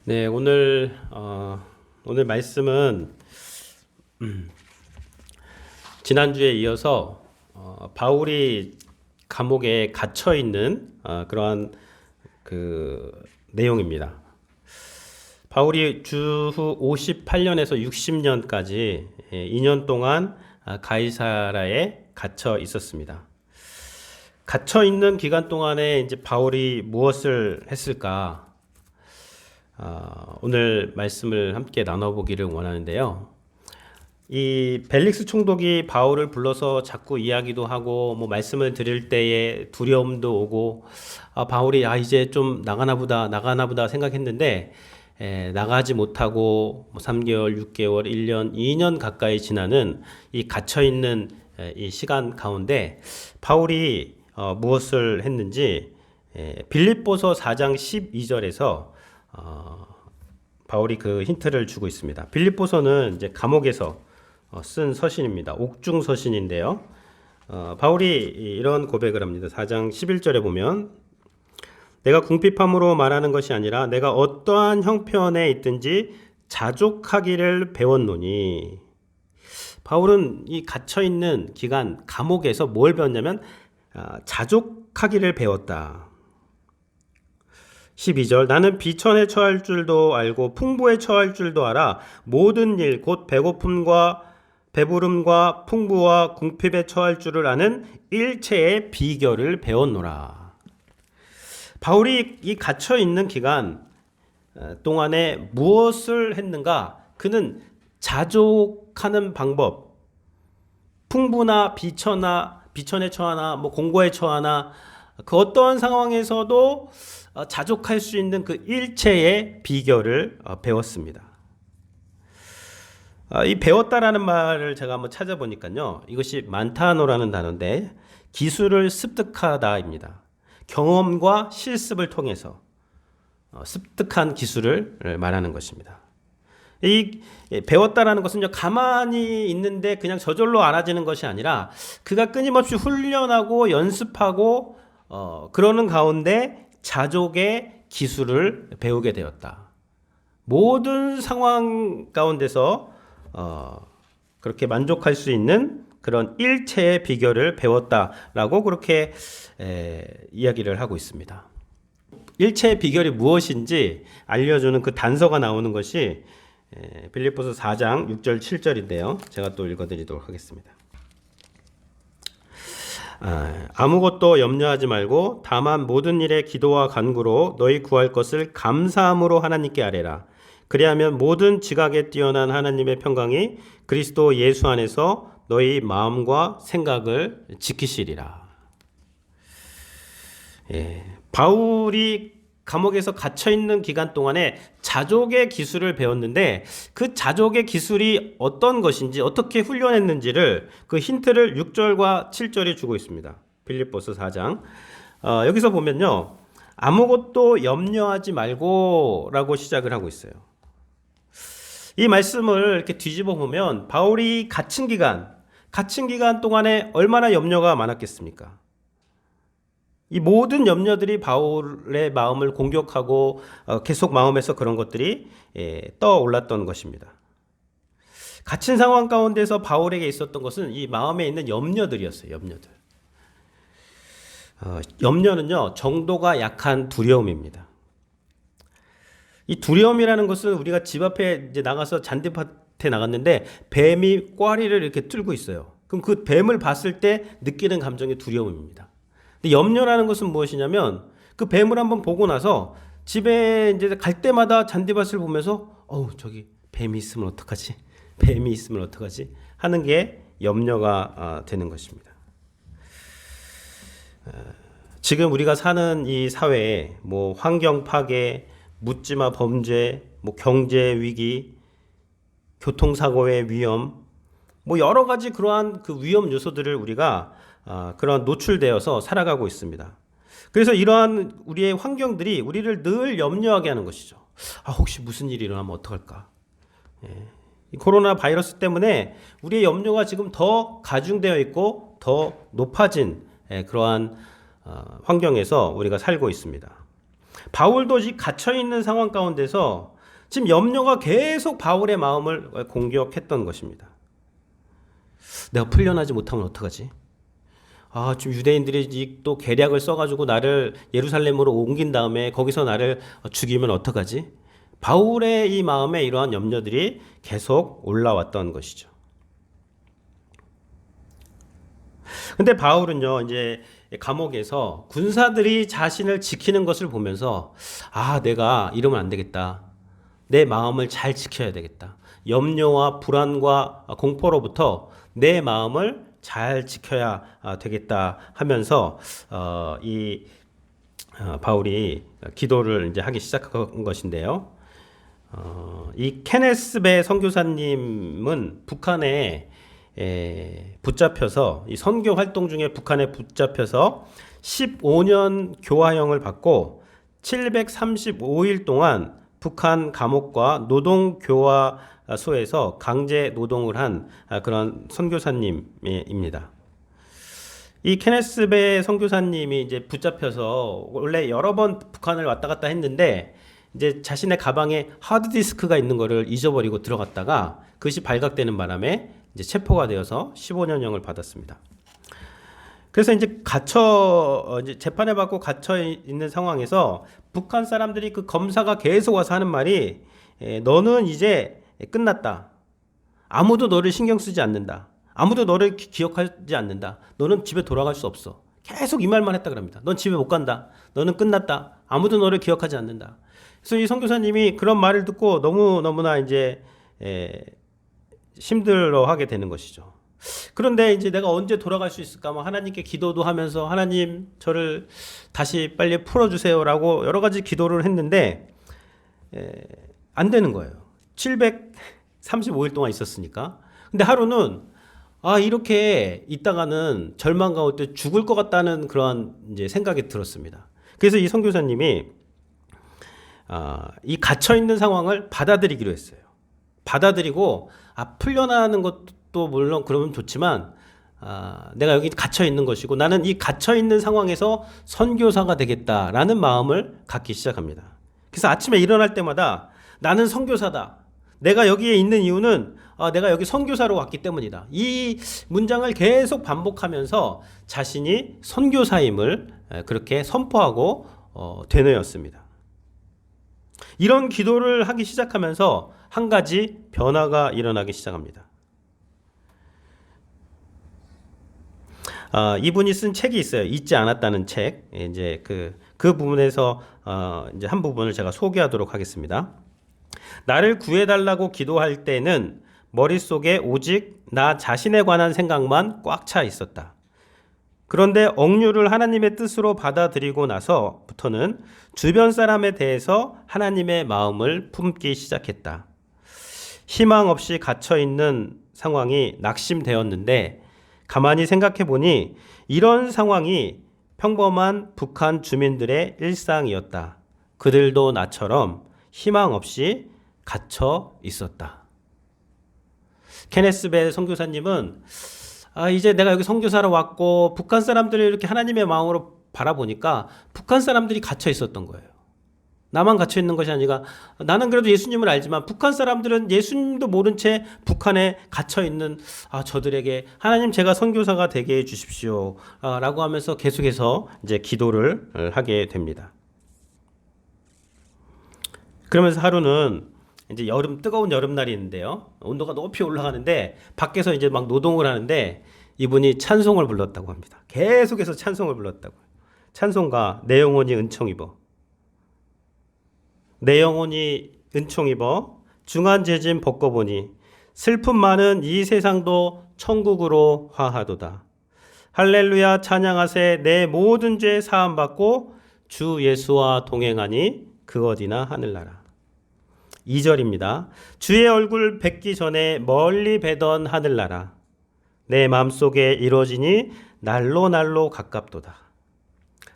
네, 오늘 말씀은 지난주에 이어서 바울이 감옥에 갇혀 있는 그러한 그 내용입니다. 바울이 주후 58년에서 60년까지 2년 동안 가이사라에 갇혀 있었습니다. 갇혀 있는 기간 동안에 이제 바울이 무엇을 했을까? 오늘 말씀을 함께 나눠보기를 원하는데요. 이 벨릭스 총독이 바울을 불러서 자꾸 이야기도 하고 말씀을 드릴 때에 두려움도 오고 바울이 이제 좀 나가나 보다 생각했는데 나가지 못하고 3개월, 6개월, 1년, 2년 가까이 지나는 이 갇혀 있는 이 시간 가운데 바울이 무엇을 했는지 빌립보서 4장 12절에서 바울이 그 힌트를 주고 있습니다. 빌립보서는 이제 감옥에서 쓴 서신입니다. 옥중 서신인데요. 바울이 이런 고백을 합니다. 4장 11절에 보면 내가 궁핍함으로 말하는 것이 아니라 내가 어떠한 형편에 있든지 자족하기를 배웠노니. 바울은 이 갇혀 있는 기간 감옥에서 뭘 배웠냐면 자족하기를 배웠다. 12절 나는 비천에 처할 줄도 알고 풍부에 처할 줄도 알아 모든 일 곧 배고픔과 배부름과 풍부와 궁핍에 처할 줄을 아는 일체의 비결을 배웠노라. 바울이 이 갇혀 있는 기간 동안에 무엇을 했는가? 그는 자족하는 방법, 풍부나 비천에 처하나 공고에 처하나 그 어떠한 상황에서도 자족할 수 있는 그 일체의 비결을 배웠습니다. 이 배웠다라는 말을 제가 한번 찾아보니까요. 이것이 만타노라는 단어인데 기술을 습득하다입니다. 경험과 실습을 통해서 습득한 기술을 말하는 것입니다. 이 배웠다라는 것은 가만히 있는데 그냥 저절로 알아지는 것이 아니라 그가 끊임없이 훈련하고 연습하고 그러는 가운데 자족의 기술을 배우게 되었다. 모든 상황 가운데서 그렇게 만족할 수 있는 그런 일체의 비결을 배웠다라고 그렇게 이야기를 하고 있습니다. 일체의 비결이 무엇인지 알려주는 그 단서가 나오는 것이 빌립보서 4장 6절 7절인데요. 제가 또 읽어드리도록 하겠습니다. 아무것도 염려하지 말고 다만 모든 일에 기도와 간구로 너희 구할 것을 감사함으로 하나님께 아뢰라. 그리하면 모든 지각에 뛰어난 하나님의 평강이 그리스도 예수 안에서 너희 마음과 생각을 지키시리라. 바울이 감옥에서 갇혀있는 기간 동안에 자족의 기술을 배웠는데 그 자족의 기술이 어떤 것인지 어떻게 훈련했는지를 그 힌트를 6절과 7절이 주고 있습니다. 빌립보서 4장 여기서 보면요. 아무것도 염려하지 말고 라고 시작을 하고 있어요. 이 말씀을 이렇게 뒤집어 보면 바울이 갇힌 기간 동안에 얼마나 염려가 많았겠습니까? 이 모든 염려들이 바울의 마음을 공격하고 계속 마음에서 그런 것들이 떠올랐던 것입니다. 갇힌 상황 가운데서 바울에게 있었던 것은 이 마음에 있는 염려들이었어요. 염려는요, 정도가 약한 두려움입니다. 이 두려움이라는 것은 우리가 집 앞에 이제 나가서 잔디밭에 나갔는데 뱀이 꽈리를 이렇게 뚫고 있어요. 그럼 그 뱀을 봤을 때 느끼는 감정이 두려움입니다. 근데 염려라는 것은 무엇이냐면 그 뱀을 한번 보고 나서 집에 이제 갈 때마다 잔디밭을 보면서 저기 뱀이 있으면 어떡하지? 뱀이 있으면 어떡하지? 하는 게 염려가 되는 것입니다. 지금 우리가 사는 이 사회에 환경 파괴, 묻지마 범죄, 경제 위기, 교통사고의 위험, 여러 가지 그러한 그 위험 요소들을 우리가 그런 노출되어서 살아가고 있습니다. 그래서 이러한 우리의 환경들이 우리를 늘 염려하게 하는 것이죠. 혹시 무슨 일이 일어나면 어떡할까? 이 코로나 바이러스 때문에 우리의 염려가 지금 더 가중되어 있고 더 높아진 그러한 환경에서 우리가 살고 있습니다. 바울도 이 갇혀 있는 상황 가운데서 지금 염려가 계속 바울의 마음을 공격했던 것입니다. 내가 풀려나지 못하면 어떡하지? 지금 유대인들이 또 계략을 써가지고 나를 예루살렘으로 옮긴 다음에 거기서 나를 죽이면 어떡하지? 바울의 이 마음에 이러한 염려들이 계속 올라왔던 것이죠. 근데 바울은요, 이제 감옥에서 군사들이 자신을 지키는 것을 보면서 내가 이러면 안 되겠다. 내 마음을 잘 지켜야 되겠다. 염려와 불안과 공포로부터 내 마음을 잘 지켜야 되겠다 하면서 바울이 기도를 이제 하기 시작한 것인데요. 이 케네스 배 선교사님은 북한에 붙잡혀서 이 선교 활동 중에 북한에 붙잡혀서 15년 교화형을 받고 735일 동안 북한 감옥과 노동교화소에서 강제 노동을 한 그런 선교사님입니다. 이 케네스 배 선교사님이 이제 붙잡혀서 원래 여러 번 북한을 왔다 갔다 했는데 이제 자신의 가방에 하드디스크가 있는 거를 잊어버리고 들어갔다가 그것이 발각되는 바람에 이제 체포가 되어서 15년형을 받았습니다. 그래서 이제 이제 재판을 받고 갇혀 있는 상황에서 북한 사람들이 그 검사가 계속 와서 하는 말이 너는 이제 끝났다. 아무도 너를 신경 쓰지 않는다. 아무도 너를 기억하지 않는다. 너는 집에 돌아갈 수 없어. 계속 이 말만 했다 그럽니다. 넌 집에 못 간다. 너는 끝났다. 아무도 너를 기억하지 않는다. 그래서 이 선교사님이 그런 말을 듣고 너무나 이제 힘들어하게 되는 것이죠. 그런데 이제 내가 언제 돌아갈 수 있을까? 하나님께 기도도 하면서 하나님 저를 다시 빨리 풀어주세요라고 여러 가지 기도를 했는데 안 되는 거예요. 735일 동안 있었으니까. 근데 하루는 이렇게 있다가는 절망 가운데 죽을 것 같다는 그런 이제 생각이 들었습니다. 그래서 이 선교사님이 이 갇혀 있는 상황을 받아들이기로 했어요. 받아들이고 풀려나는 것도 물론 그러면 좋지만 내가 여기 갇혀 있는 것이고 나는 이 갇혀 있는 상황에서 선교사가 되겠다라는 마음을 갖기 시작합니다. 그래서 아침에 일어날 때마다 나는 선교사다. 내가 여기에 있는 이유는 내가 여기 선교사로 왔기 때문이다. 이 문장을 계속 반복하면서 자신이 선교사임을 그렇게 선포하고 되뇌었습니다. 이런 기도를 하기 시작하면서 한 가지 변화가 일어나기 시작합니다. 이분이 쓴 책이 있어요. 잊지 않았다는 책. 이제 그 부분에서 이제 한 부분을 제가 소개하도록 하겠습니다. 나를 구해달라고 기도할 때는 머릿속에 오직 나 자신에 관한 생각만 꽉 차 있었다. 그런데 억류를 하나님의 뜻으로 받아들이고 나서부터는 주변 사람에 대해서 하나님의 마음을 품기 시작했다. 희망 없이 갇혀있는 상황이 낙심되었는데 가만히 생각해 보니 이런 상황이 평범한 북한 주민들의 일상이었다. 그들도 나처럼 희망 없이 갇혀 있었다. 케네스 배 선교사님은 이제 내가 여기 선교사로 왔고 북한 사람들을 이렇게 하나님의 마음으로 바라보니까 북한 사람들이 갇혀 있었던 거예요. 나만 갇혀 있는 것이 아니라 나는 그래도 예수님을 알지만 북한 사람들은 예수님도 모른 채 북한에 갇혀 있는 저들에게 하나님 제가 선교사가 되게 해 주십시오 라고 하면서 계속해서 이제 기도를 하게 됩니다. 그러면서 하루는 이제 뜨거운 여름날이 있는데요. 온도가 높이 올라가는데 밖에서 이제 막 노동을 하는데 이분이 찬송을 불렀다고 합니다. 계속해서 찬송을 불렀다고. 찬송가 내 영혼이 은총 입어. 내 영혼이 은총 입어 중한 재짐 벗고보니 슬픔 많은 이 세상도 천국으로 화하도다. 할렐루야 찬양하세 내 모든 죄 사함 받고 주 예수와 동행하니 그 어디나 하늘나라. 2절입니다. 주의 얼굴 뵙기 전에 멀리 뵈던 하늘나라 내 맘속에 이루어지니 날로 가깝도다.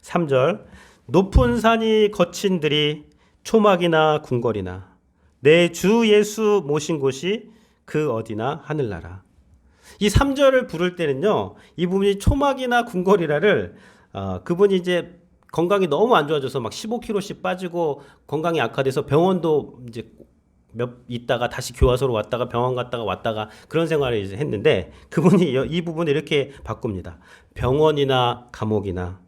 3절 높은 산이 거친 들이 초막이나 궁궐이나 내 주 예수 모신 곳이 그 어디나 하늘나라. 이 3절을 부를 때는요. 이 부분이 초막이나 궁궐이라를 그분이 이제 건강이 너무 안 좋아져서 막 15kg씩 빠지고 건강이 악화돼서 병원도 이제 몇 있다가 다시 교화소로 왔다가 병원 갔다가 왔다가 그런 생활을 이제 했는데 그분이 이 부분을 이렇게 바꿉니다. 병원이나 감옥이나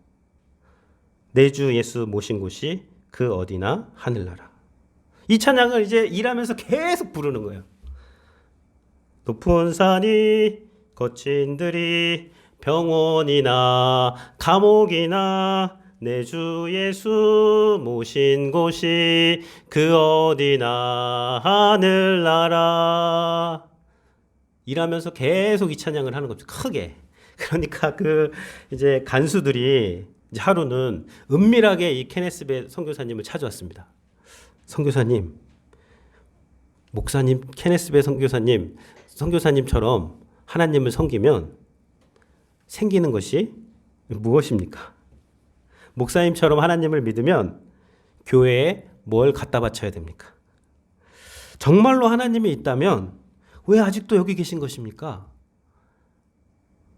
내 주 예수 모신 곳이 그 어디나 하늘나라. 이 찬양을 이제 일하면서 계속 부르는 거예요. 높은 산이 거친 들이 병원이나 감옥이나 내 주 예수 모신 곳이 그 어디나 하늘나라. 일하면서 계속 이 찬양을 하는 거죠. 크게. 그러니까 그 이제 간수들이 이제 하루는 은밀하게 이 케네스베 선교사님을 찾아왔습니다. 선교사님, 목사님, 케네스베 선교사님처럼 하나님을 섬기면 생기는 것이 무엇입니까? 목사님처럼 하나님을 믿으면 교회에 뭘 갖다 바쳐야 됩니까? 정말로 하나님이 있다면 왜 아직도 여기 계신 것입니까?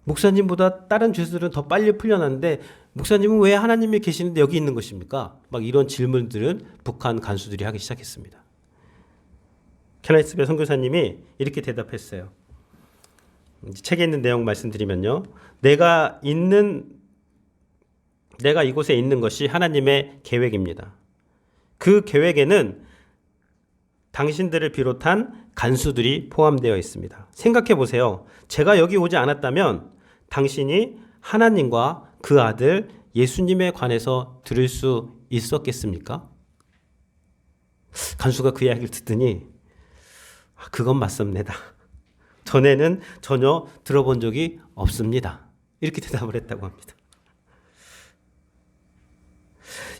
목사님보다 다른 죄수들은 더 빨리 풀려났는데 목사님은 왜 하나님이 계시는데 여기 있는 것입니까? 막 이런 질문들은 북한 간수들이 하기 시작했습니다. 케네스베 선교사님이 이렇게 대답했어요. 책에 있는 내용 말씀드리면요. 내가 이곳에 있는 것이 하나님의 계획입니다. 그 계획에는 당신들을 비롯한 간수들이 포함되어 있습니다. 생각해 보세요. 제가 여기 오지 않았다면 당신이 하나님과 그 아들 예수님에 관해서 들을 수 있었겠습니까? 간수가 그 이야기를 듣더니 그건 맞습니다. 전에는 전혀 들어본 적이 없습니다. 이렇게 대답을 했다고 합니다.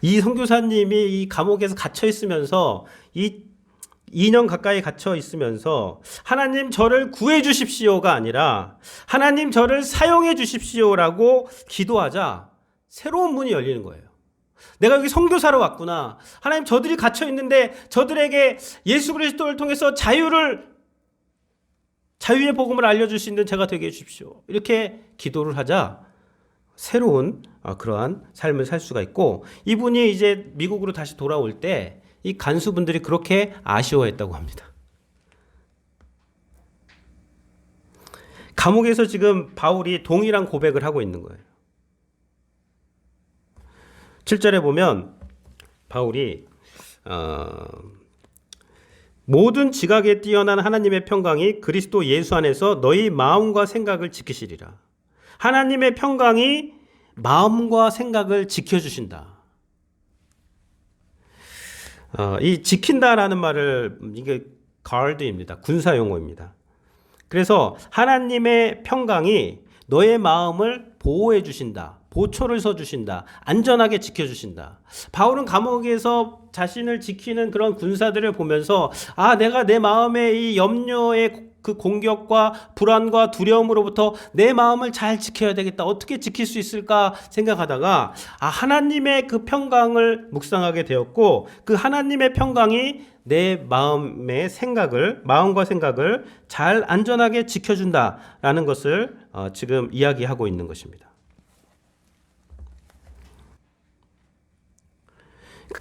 이 선교사님이 이 감옥에서 갇혀 있으면서 이 2년 가까이 갇혀 있으면서 하나님 저를 구해 주십시오가 아니라 하나님 저를 사용해 주십시오라고 기도하자 새로운 문이 열리는 거예요. 내가 여기 선교사로 왔구나. 하나님 저들이 갇혀 있는데 저들에게 예수 그리스도를 통해서 자유의 복음을 알려줄 수 있는 제가 되게 해주십시오. 이렇게 기도를 하자 새로운 그러한 삶을 살 수가 있고 이분이 이제 미국으로 다시 돌아올 때 이 간수분들이 그렇게 아쉬워했다고 합니다. 감옥에서 지금 바울이 동일한 고백을 하고 있는 거예요. 7절에 보면 바울이 모든 지각에 뛰어난 하나님의 평강이 그리스도 예수 안에서 너희 마음과 생각을 지키시리라. 하나님의 평강이 마음과 생각을 지켜주신다. 이 지킨다라는 말을 이게 guard입니다. 군사 용어입니다. 그래서 하나님의 평강이 너의 마음을 보호해 주신다. 보초를 서 주신다. 안전하게 지켜 주신다. 바울은 감옥에서 자신을 지키는 그런 군사들을 보면서 내가 내 마음의 이 염려의 그 공격과 불안과 두려움으로부터 내 마음을 잘 지켜야 되겠다. 어떻게 지킬 수 있을까 생각하다가 하나님의 그 평강을 묵상하게 되었고 그 하나님의 평강이 내 마음과 생각을 잘 안전하게 지켜준다라는 것을 지금 이야기하고 있는 것입니다.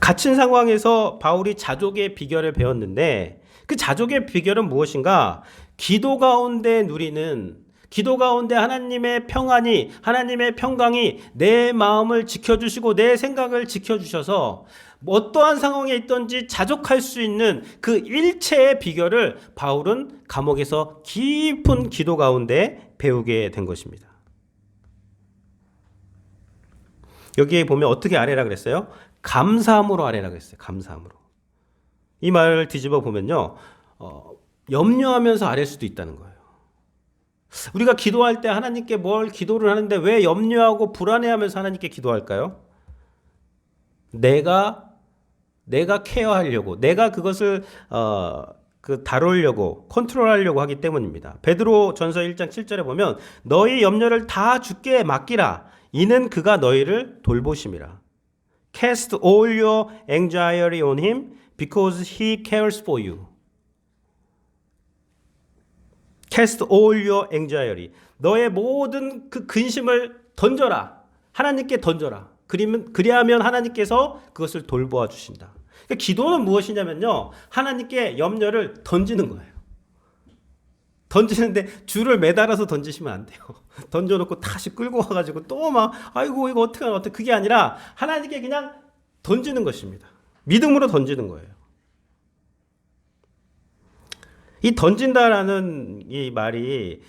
갇힌 상황에서 바울이 자족의 비결을 배웠는데 그 자족의 비결은 무엇인가? 기도 가운데 하나님의 평안이, 하나님의 평강이 내 마음을 지켜주시고 내 생각을 지켜주셔서 어떠한 상황에 있든지 자족할 수 있는 그 일체의 비결을 바울은 감옥에서 깊은 기도 가운데 배우게 된 것입니다. 여기에 보면 어떻게 아뢰라 그랬어요? 감사함으로 아뢰라 그랬어요. 감사함으로. 이 말을 뒤집어 보면요. 염려하면서 아랠 수도 있다는 거예요. 우리가 기도할 때 하나님께 뭘 기도를 하는데 왜 염려하고 불안해하면서 하나님께 기도할까요? 내가 케어하려고, 내가 그것을 다루려고, 컨트롤하려고 하기 때문입니다. 베드로 전서 1장 7절에 보면 너희 염려를 다 주께 맡기라. 이는 그가 너희를 돌보심이라. Cast all your anxiety on him because he cares for you. Cast all your anxiety. 너의 모든 그 근심을 던져라. 하나님께 던져라. 그리하면 하나님께서 그것을 돌보아 주신다. 그러니까 기도는 무엇이냐면요, 하나님께 염려를 던지는 거예요. 던지는데 줄을 매달아서 던지시면 안 돼요. 던져놓고 다시 끌고 와가지고 또 막 아이고 이거 어떡하나 그게 아니라 하나님께 그냥 던지는 것입니다. 믿음으로 던지는 거예요. 이 던진다라는 이 말이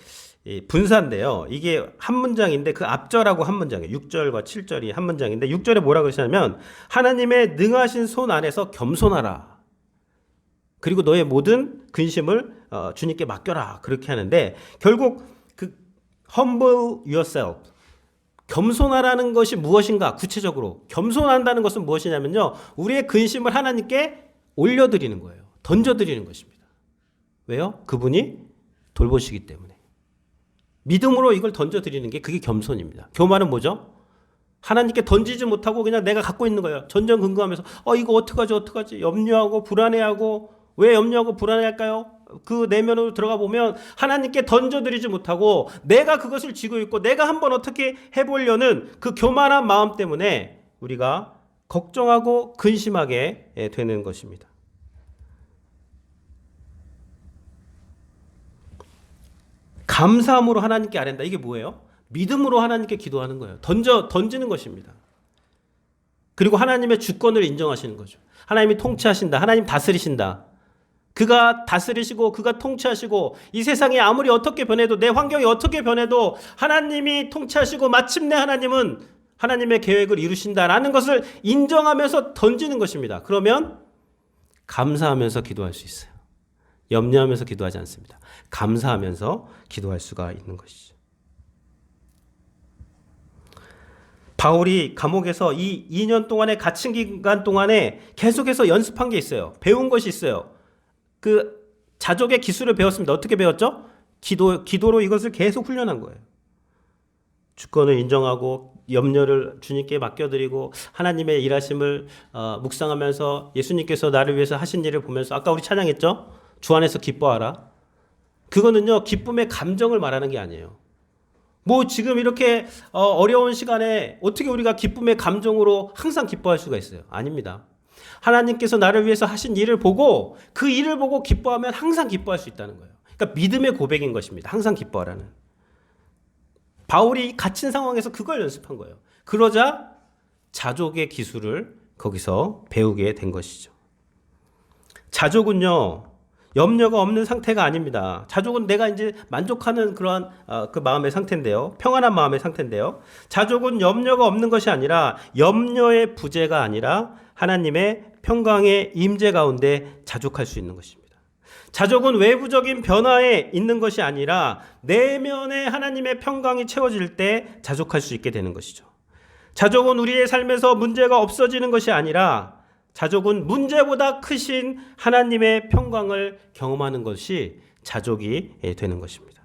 분사인데요. 이게 한 문장인데 그 앞절하고 한 문장이에요. 6절과 7절이 한 문장인데 6절에 뭐라고 그러시냐면 하나님의 능하신 손 안에서 겸손하라. 그리고 너의 모든 근심을 주님께 맡겨라. 그렇게 하는데 결국 그 humble yourself, 겸손하라는 것이 무엇인가? 구체적으로 겸손한다는 것은 무엇이냐면요, 우리의 근심을 하나님께 올려드리는 거예요. 던져드리는 것입니다. 왜요? 그분이 돌보시기 때문에. 믿음으로 이걸 던져드리는 게 그게 겸손입니다. 교만은 뭐죠? 하나님께 던지지 못하고 그냥 내가 갖고 있는 거예요. 전전긍긍하면서 이거 어떡하지 염려하고 불안해하고. 왜 염려하고 불안해할까요? 그 내면으로 들어가 보면 하나님께 던져드리지 못하고 내가 그것을 쥐고 있고 내가 한번 어떻게 해보려는 그 교만한 마음 때문에 우리가 걱정하고 근심하게 되는 것입니다. 감사함으로 하나님께 아뢰는다. 이게 뭐예요? 믿음으로 하나님께 기도하는 거예요. 던지는 것입니다. 그리고 하나님의 주권을 인정하시는 거죠. 하나님이 통치하신다. 하나님 다스리신다. 그가 다스리시고 그가 통치하시고 이 세상이 아무리 어떻게 변해도 내 환경이 어떻게 변해도 하나님이 통치하시고 마침내 하나님은 하나님의 계획을 이루신다라는 것을 인정하면서 던지는 것입니다. 그러면 감사하면서 기도할 수 있어요. 염려하면서 기도하지 않습니다. 감사하면서 기도할 수가 있는 것이죠. 바울이 감옥에서 이 2년 동안의 갇힌 기간 동안에 계속해서 연습한 게 있어요. 배운 것이 있어요. 그 자족의 기술을 배웠습니다. 어떻게 배웠죠? 기도로 이것을 계속 훈련한 거예요. 주권을 인정하고 염려를 주님께 맡겨드리고 하나님의 일하심을 묵상하면서 예수님께서 나를 위해서 하신 일을 보면서 아까 우리 찬양했죠? 주 안에서 기뻐하라. 그거는요, 기쁨의 감정을 말하는 게 아니에요. 뭐 지금 이렇게 어려운 시간에 어떻게 우리가 기쁨의 감정으로 항상 기뻐할 수가 있어요? 아닙니다. 하나님께서 나를 위해서 하신 일을 보고 그 일을 보고 기뻐하면 항상 기뻐할 수 있다는 거예요. 그러니까 믿음의 고백인 것입니다. 항상 기뻐하라는. 바울이 갇힌 상황에서 그걸 연습한 거예요. 그러자 자족의 기술을 거기서 배우게 된 것이죠. 자족은요, 염려가 없는 상태가 아닙니다. 자족은 내가 이제 만족하는 그러한 그 마음의 상태인데요. 평안한 마음의 상태인데요. 자족은 염려가 없는 것이 아니라 염려의 부재가 아니라 하나님의 평강의 임재 가운데 자족할 수 있는 것입니다. 자족은 외부적인 변화에 있는 것이 아니라 내면에 하나님의 평강이 채워질 때 자족할 수 있게 되는 것이죠. 자족은 우리의 삶에서 문제가 없어지는 것이 아니라 자족은 문제보다 크신 하나님의 평강을 경험하는 것이 자족이 되는 것입니다.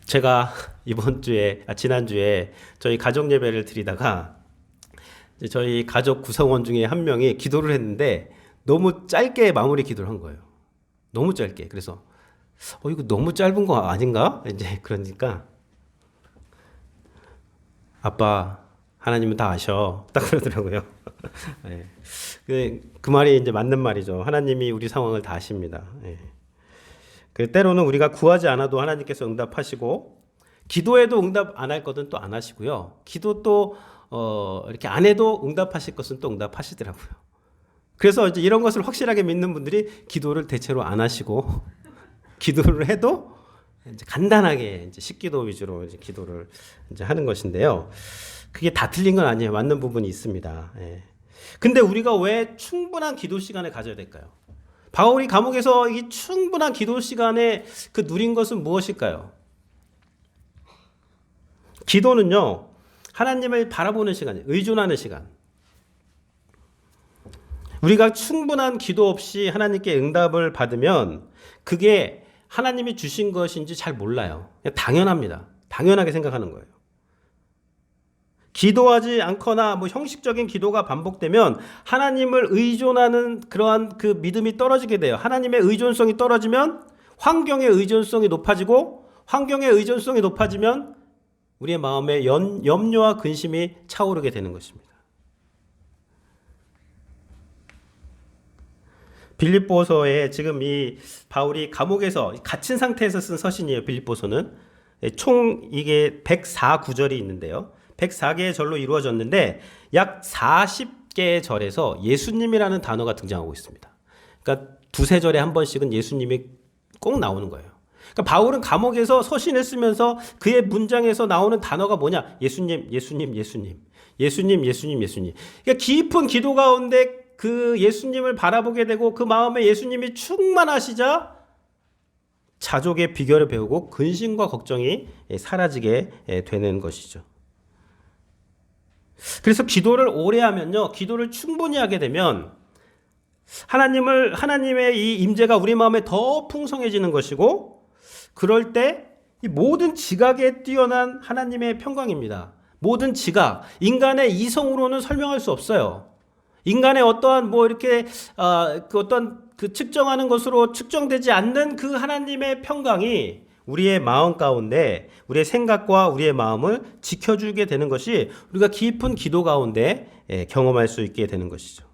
제가 지난주에 저희 가족 예배를 드리다가 저희 가족 구성원 중에 한 명이 기도를 했는데 너무 짧게 마무리 기도를 한 거예요. 너무 짧게. 그래서 이거 너무 짧은 거 아닌가? 이제 그러니까 아빠, 하나님은 다 아셔. 딱 그러더라고요. 네. 그 말이 이제 맞는 말이죠. 하나님이 우리 상황을 다 아십니다. 네. 때로는 우리가 구하지 않아도 하나님께서 응답하시고, 기도해도 응답 안 할 것은 또 안 하시고요. 기도 또 이렇게 안 해도 응답하실 것은 또 응답하시더라고요. 그래서 이제 이런 것을 확실하게 믿는 분들이 기도를 대체로 안 하시고 기도를 해도 이제 간단하게 이제 식기도 위주로 이제 기도를 이제 하는 것인데요. 그게 다 틀린 건 아니에요. 맞는 부분이 있습니다. 예. 근데 우리가 왜 충분한 기도 시간을 가져야 될까요? 바울이 감옥에서 이 충분한 기도 시간에 그 누린 것은 무엇일까요? 기도는요, 하나님을 바라보는 시간이에요. 의존하는 시간. 우리가 충분한 기도 없이 하나님께 응답을 받으면 그게 하나님이 주신 것인지 잘 몰라요. 그냥 당연합니다. 당연하게 생각하는 거예요. 기도하지 않거나 뭐 형식적인 기도가 반복되면 하나님을 의존하는 그러한 그 믿음이 떨어지게 돼요. 하나님의 의존성이 떨어지면 환경의 의존성이 높아지고, 환경의 의존성이 높아지면 우리의 마음에 염려와 근심이 차오르게 되는 것입니다. 빌립보서에 지금 이 바울이 감옥에서 갇힌 상태에서 쓴 서신이에요. 빌립보서는 총 이게 104구절이 있는데요. 104개의 절로 이루어졌는데 약 40개의 절에서 예수님이라는 단어가 등장하고 있습니다. 그러니까 두세 절에 한 번씩은 예수님이 꼭 나오는 거예요. 그러니까 바울은 감옥에서 서신을 쓰면서 그의 문장에서 나오는 단어가 뭐냐? 예수님, 예수님, 예수님. 예수님, 예수님, 예수님. 그러니까 깊은 기도 가운데 그 예수님을 바라보게 되고 그 마음에 예수님이 충만하시자 자족의 비결을 배우고 근심과 걱정이 사라지게 되는 것이죠. 그래서 기도를 오래 하면요, 기도를 충분히 하게 되면 하나님의 이 임재가 우리 마음에 더 풍성해지는 것이고, 그럴 때 이 모든 지각에 뛰어난 하나님의 평강입니다. 모든 지각, 인간의 이성으로는 설명할 수 없어요. 인간의 어떠한 이렇게 그 어떤 그 측정하는 것으로 측정되지 않는 그 하나님의 평강이 우리의 마음 가운데 우리의 생각과 우리의 마음을 지켜주게 되는 것이 우리가 깊은 기도 가운데 경험할 수 있게 되는 것이죠.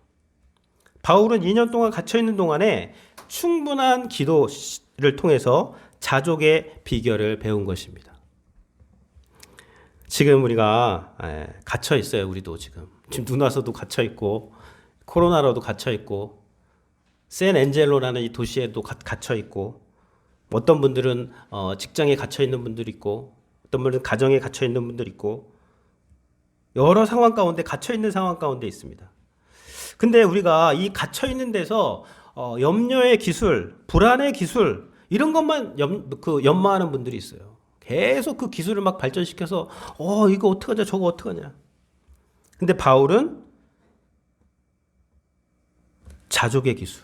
바울은 2년 동안 갇혀 있는 동안에 충분한 기도를 통해서 자족의 비결을 배운 것입니다. 지금 우리가 갇혀 있어요. 우리도 지금 눈 와서도 갇혀 있고, 코로나로도 갇혀 있고, 샌앤젤로라는 이 도시에도 갇혀 있고, 어떤 분들은 직장에 갇혀 있는 분들이 있고, 어떤 분들은 가정에 갇혀 있는 분들이 있고, 여러 상황 가운데 갇혀 있는 상황 가운데 있습니다. 근데 우리가 이 갇혀 있는 데서 염려의 기술, 불안의 기술 이런 것만 연마하는 분들이 있어요. 계속 그 기술을 막 발전시켜서 이거 어떡하냐, 저거 어떡하냐. 근데 바울은 자족의 기술,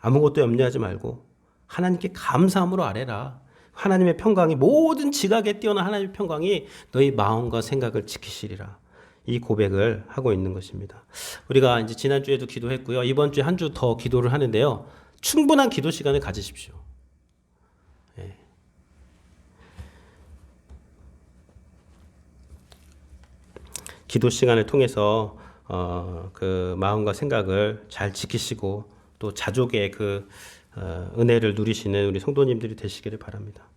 아무것도 염려하지 말고 하나님께 감사함으로 아뢰라. 하나님의 평강이, 모든 지각에 뛰어난 하나님의 평강이 너희 마음과 생각을 지키시리라. 이 고백을 하고 있는 것입니다. 우리가 이제 지난주에도 기도했고요. 이번 주에 한 주 더 기도를 하는데요. 충분한 기도 시간을 가지십시오. 예. 기도 시간을 통해서 그 마음과 생각을 잘 지키시고 또 자족의 그 은혜를 누리시는 우리 성도님들이 되시기를 바랍니다.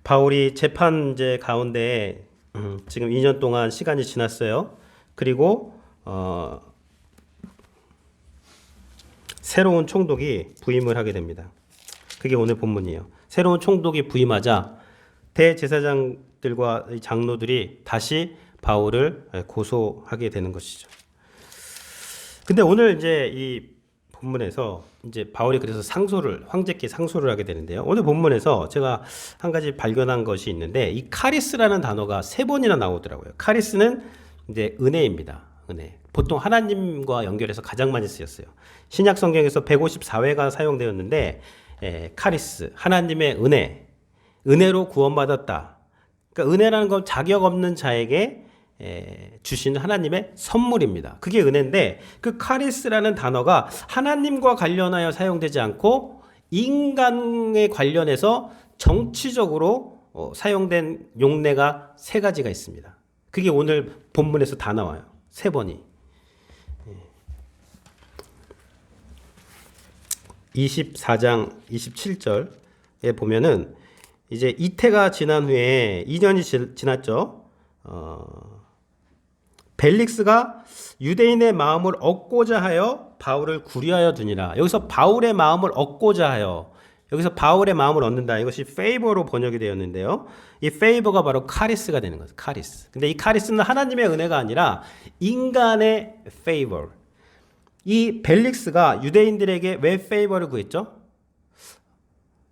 바울이 재판제 가운데 지금 2년 동안 시간이 지났어요. 그리고 새로운 총독이 부임을 하게 됩니다. 그게 오늘 본문이에요. 새로운 총독이 부임하자 대제사장들과 장로들이 다시 바울을 고소하게 되는 것이죠. 근데 오늘 이제 이 본문에서 이제 바울이 그래서 황제께 상소를 하게 되는데요. 오늘 본문에서 제가 한 가지 발견한 것이 있는데, 이 카리스라는 단어가 3번이나 나오더라고요. 카리스는 이제 은혜입니다. 은혜. 보통 하나님과 연결해서 가장 많이 쓰였어요. 신약 성경에서 154회가 사용되었는데, 카리스, 하나님의 은혜, 은혜로 구원받았다. 그러니까 은혜라는 건 자격 없는 자에게 주시는 하나님의 선물입니다. 그게 은혜인데, 그 카리스라는 단어가 하나님과 관련하여 사용되지 않고 인간에 관련해서 정치적으로 사용된 용례가 3가지가 있습니다. 그게 오늘 본문에서 다 나와요. 3번이. 24장 27절에 보면은 이제 이태가 지난 후에 2년이 지났죠. 벨릭스가 유대인의 마음을 얻고자 하여 바울을 구리하여 두니라. 여기서 바울의 마음을 얻고자 하여, 여기서 바울의 마음을 얻는다. 이것이 페이버로 번역이 되었는데요. 이 페이버가 바로 카리스가 되는 거죠. 카리스. 근데 이 카리스는 하나님의 은혜가 아니라 인간의 페이버. 이 벨릭스가 유대인들에게 왜 페이버를 구했죠?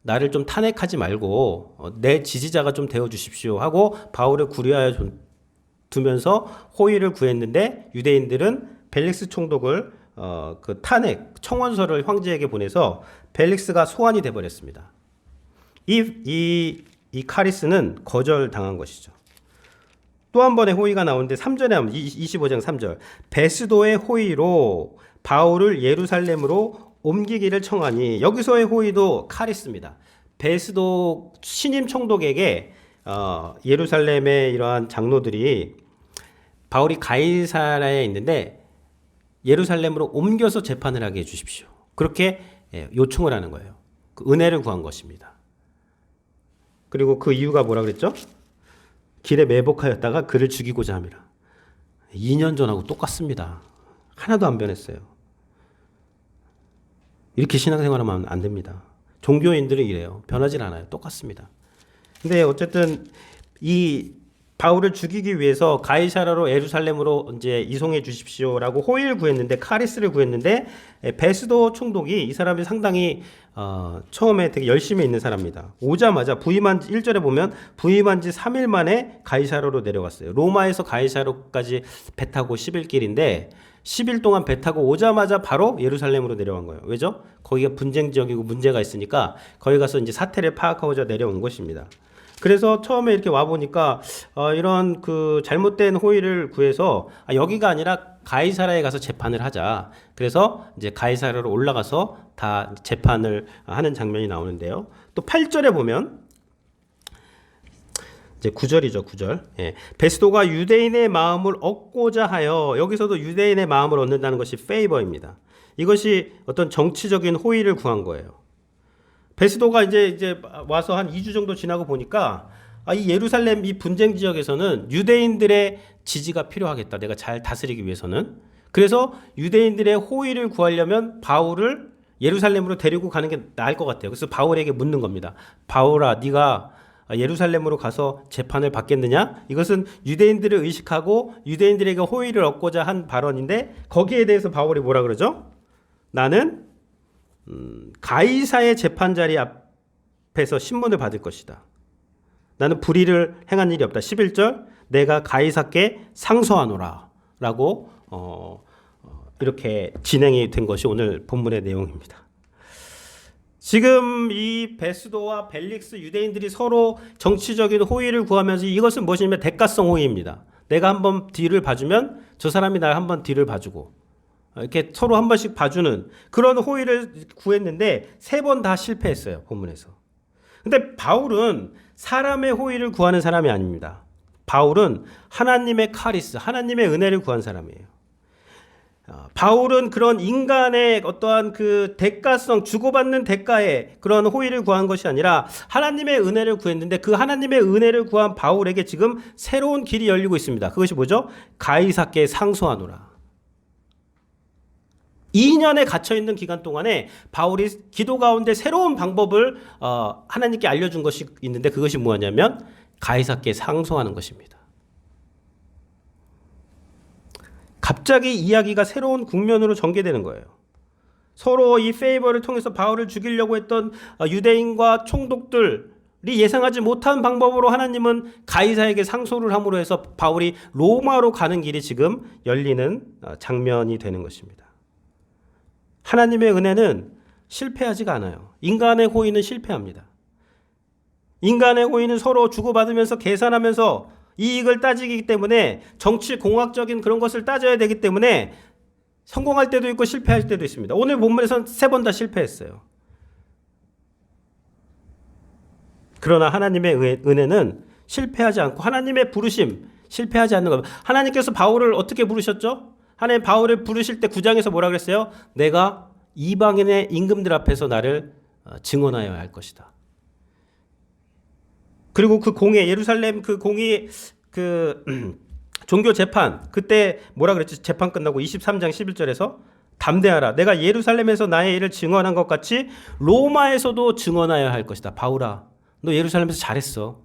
나를 좀 탄핵하지 말고 내 지지자가 좀 되어 주십시오 하고 바울을 구리하여 두면서 호의를 구했는데, 유대인들은 벨릭스 총독을 그 탄핵 청원서를 황제에게 보내서 벨릭스가 소환이 돼 버렸습니다. 이 카리스는 거절당한 것이죠. 또 한 번의 호의가 나오는데 3절에 하면 25장 3절, 베스도의 호의로 바울을 예루살렘으로 옮기기를 청하니, 여기서의 호의도 카리스입니다. 베스도 신임 총독에게 예루살렘의 이러한 장로들이 바울이 가이사랴에 있는데 예루살렘으로 옮겨서 재판을 하게 해주십시오. 그렇게 요청을 하는 거예요. 그 은혜를 구한 것입니다. 그리고 그 이유가 뭐라 그랬죠? 길에 매복하였다가 그를 죽이고자 함이라. 2년 전하고 똑같습니다. 하나도 안 변했어요. 이렇게 신앙생활하면 안 됩니다. 종교인들은 이래요. 변하질 않아요. 똑같습니다. 근데 어쨌든 이 바울을 죽이기 위해서 가이사랴로 예루살렘으로 이제 이송해 주십시오라고 호의를 구했는데, 카리스를 구했는데, 베스도 총독이, 이 사람이 상당히 처음에 되게 열심히 있는 사람입니다. 오자마자 부임한 지 1절에 보면 부임한 지 3일 만에 가이사랴로 내려갔어요. 로마에서 가이사랴로까지 배 타고 10일길인데 10일 동안 배 타고 오자마자 바로 예루살렘으로 내려간 거예요. 왜죠? 거기가 분쟁 지역이고 문제가 있으니까 거기 가서 이제 사태를 파악하고자 내려온 것입니다. 그래서 처음에 이렇게 와 보니까 이런 그 잘못된 호의를 구해서 여기가 아니라 가이사랴에 가서 재판을 하자. 그래서 이제 가이사랴로 올라가서 다 재판을 하는 장면이 나오는데요. 또 8절에 보면 이제 9절이죠, 9절. 예. 베스도가 유대인의 마음을 얻고자 하여, 여기서도 유대인의 마음을 얻는다는 것이 페이버입니다. 이것이 어떤 정치적인 호의를 구한 거예요. 베스도가 이제 와서 한 2주 정도 지나고 보니까 이 예루살렘 이 분쟁 지역에서는 유대인들의 지지가 필요하겠다. 내가 잘 다스리기 위해서는. 그래서 유대인들의 호의를 구하려면 바울을 예루살렘으로 데리고 가는 게 나을 것 같아요. 그래서 바울에게 묻는 겁니다. 바울아, 네가 예루살렘으로 가서 재판을 받겠느냐? 이것은 유대인들을 의식하고 유대인들에게 호의를 얻고자 한 발언인데, 거기에 대해서 바울이 뭐라 그러죠? 나는 가이사의 재판자리 앞에서 신문을 받을 것이다. 나는 불의를 행한 일이 없다. 11절, 내가 가이사께 상소하노라 라고 이렇게 진행이 된 것이 오늘 본문의 내용입니다. 지금 이 베스도와 벨릭스 유대인들이 서로 정치적인 호의를 구하면서, 이것은 무엇이냐면 대가성 호의입니다. 내가 한번 뒤를 봐주면 저 사람이 날 한번 뒤를 봐주고, 이렇게 서로 한 번씩 봐주는 그런 호의를 구했는데 3번 다 실패했어요, 본문에서. 근데 바울은 사람의 호의를 구하는 사람이 아닙니다. 바울은 하나님의 카리스, 하나님의 은혜를 구한 사람이에요. 바울은 그런 인간의 어떠한 그 대가성, 주고받는 대가의 그런 호의를 구한 것이 아니라 하나님의 은혜를 구했는데, 그 하나님의 은혜를 구한 바울에게 지금 새로운 길이 열리고 있습니다. 그것이 뭐죠? 가이사께 상소하노라. 2년에 갇혀있는 기간 동안에 바울이 기도 가운데 새로운 방법을 하나님께 알려준 것이 있는데, 그것이 뭐냐면 가이사께 상소하는 것입니다. 갑자기 이야기가 새로운 국면으로 전개되는 거예요. 서로 이 페이버를 통해서 바울을 죽이려고 했던 유대인과 총독들이 예상하지 못한 방법으로 하나님은 가이사에게 상소를 함으로 해서 바울이 로마로 가는 길이 지금 열리는 장면이 되는 것입니다. 하나님의 은혜는 실패하지가 않아요. 인간의 호의는 실패합니다. 인간의 호의는 서로 주고받으면서 계산하면서 이익을 따지기 때문에, 정치 공학적인 그런 것을 따져야 되기 때문에 성공할 때도 있고 실패할 때도 있습니다. 오늘 본문에서는 3번 다 실패했어요. 그러나 하나님의 은혜는 실패하지 않고, 하나님의 부르심 실패하지 않는 겁니다. 하나님께서 바울을 어떻게 부르셨죠? 하나님 바울을 부르실 때 9장에서 뭐라 그랬어요? 내가 이방인의 임금들 앞에서 나를 증언하여야 할 것이다. 그리고 그 공회, 예루살렘 그 공의 그 종교 재판, 그때 뭐라 그랬지? 재판 끝나고 23장 11절에서 담대하라. 내가 예루살렘에서 나의 일을 증언한 것 같이 로마에서도 증언하여야 할 것이다. 바울아, 너 예루살렘에서 잘했어.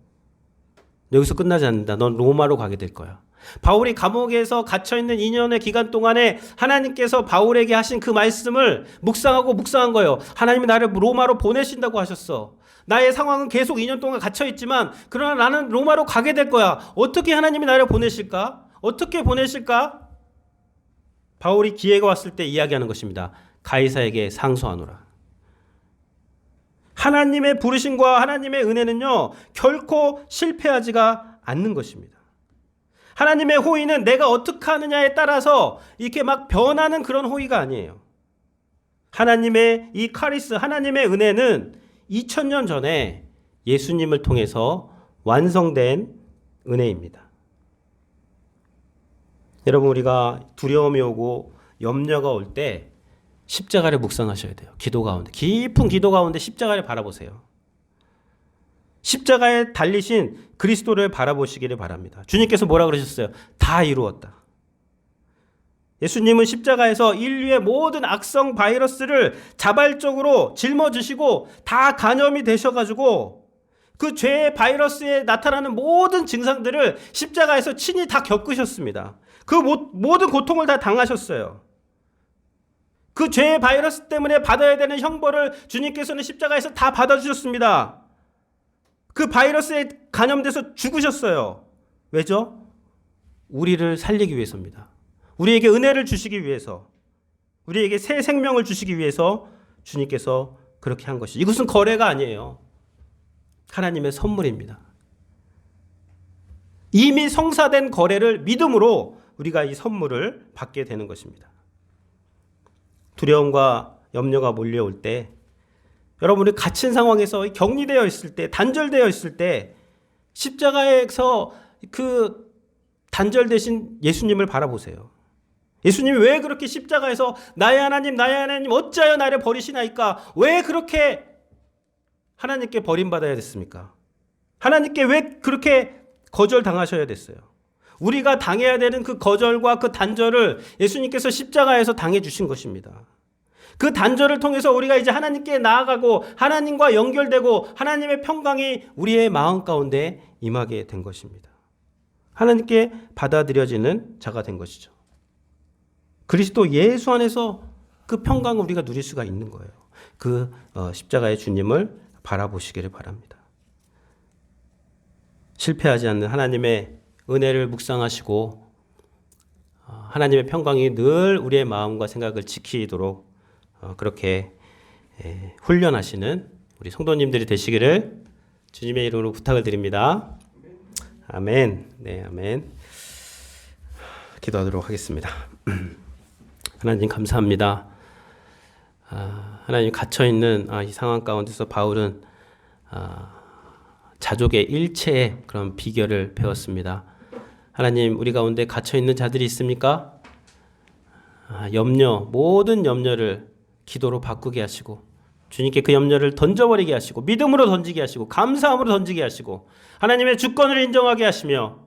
여기서 끝나지 않는다. 넌 로마로 가게 될 거야. 바울이 감옥에서 갇혀있는 2년의 기간 동안에 하나님께서 바울에게 하신 그 말씀을 묵상한 거예요. 하나님이 나를 로마로 보내신다고 하셨어. 나의 상황은 계속 2년 동안 갇혀있지만 그러나 나는 로마로 가게 될 거야. 어떻게 하나님이 나를 보내실까? 어떻게 보내실까? 바울이 기회가 왔을 때 이야기하는 것입니다. 가이사에게 상소하노라. 하나님의 부르심과 하나님의 은혜는요, 결코 실패하지가 않는 것입니다. 하나님의 호의는 내가 어떻게 하느냐에 따라서 이렇게 막 변하는 그런 호의가 아니에요. 하나님의 이 카리스, 하나님의 은혜는 2000년 전에 예수님을 통해서 완성된 은혜입니다. 여러분, 우리가 두려움이 오고 염려가 올 때 십자가를 묵상하셔야 돼요. 기도 가운데, 깊은 기도 가운데 십자가를 바라보세요. 십자가에 달리신 그리스도를 바라보시기를 바랍니다. 주님께서 뭐라 그러셨어요? 다 이루었다. 예수님은 십자가에서 인류의 모든 악성 바이러스를 자발적으로 жил어주시고 다 감염이 되셔가지고 그 죄의 바이러스에 나타나는 모든 증상들을 십자가에서 친히 다 겪으셨습니다. 그 모든 고통을 다 당하셨어요. 그 죄의 바이러스 때문에 받아야 되는 형벌을 주님께서는 십자가에서 다 받아주셨습니다. 그 바이러스에 감염돼서 죽으셨어요. 왜죠? 우리를 살리기 위해서입니다. 우리에게 은혜를 주시기 위해서, 우리에게 새 생명을 주시기 위해서 주님께서 그렇게 한 것이. 이것은 거래가 아니에요. 하나님의 선물입니다. 이미 성사된 거래를 믿음으로 우리가 이 선물을 받게 되는 것입니다. 두려움과 염려가 몰려올 때, 여러분이 갇힌 상황에서 격리되어 있을 때, 단절되어 있을 때 십자가에서 그 단절되신 예수님을 바라보세요. 예수님이 왜 그렇게 십자가에서 나의 하나님 어찌하여 나를 버리시나이까? 왜 그렇게 하나님께 버림받아야 됐습니까? 하나님께 왜 그렇게 거절당하셔야 됐어요? 우리가 당해야 되는 그 거절과 그 단절을 예수님께서 십자가에서 당해주신 것입니다. 그 단절을 통해서 우리가 이제 하나님께 나아가고 하나님과 연결되고 하나님의 평강이 우리의 마음 가운데 임하게 된 것입니다. 하나님께 받아들여지는 자가 된 것이죠. 그리스도 예수 안에서 그 평강을 우리가 누릴 수가 있는 거예요. 그 십자가의 주님을 바라보시기를 바랍니다. 실패하지 않는 하나님의 은혜를 묵상하시고 하나님의 평강이 늘 우리의 마음과 생각을 지키도록 그렇게 훈련하시는 우리 성도님들이 되시기를 주님의 이름으로 부탁을 드립니다. 아멘. 네, 아멘. 기도하도록 하겠습니다. 하나님 감사합니다. 하나님 갇혀있는 이 상황 가운데서 바울은 자족의 일체의 그런 비결을 배웠습니다. 하나님, 우리 가운데 갇혀있는 자들이 있습니까? 모든 염려를 기도로 바꾸게 하시고 주님께 그 염려를 던져버리게 하시고 믿음으로 던지게 하시고 감사함으로 던지게 하시고 하나님의 주권을 인정하게 하시며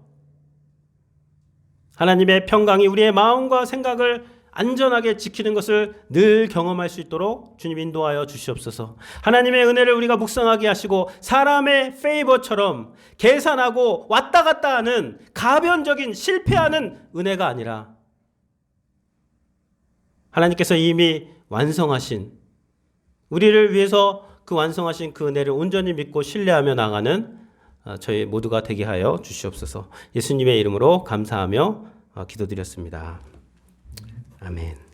하나님의 평강이 우리의 마음과 생각을 안전하게 지키는 것을 늘 경험할 수 있도록 주님 인도하여 주시옵소서. 하나님의 은혜를 우리가 묵상하게 하시고 사람의 페이버처럼 계산하고 왔다 갔다 하는 가변적인 실패하는 은혜가 아니라 하나님께서 이미 완성하신 우리를 위해서 그 완성하신 그 은혜를 온전히 믿고 신뢰하며 나가는 저희 모두가 되게 하여 주시옵소서. 예수님의 이름으로 감사하며 기도드렸습니다. 아멘.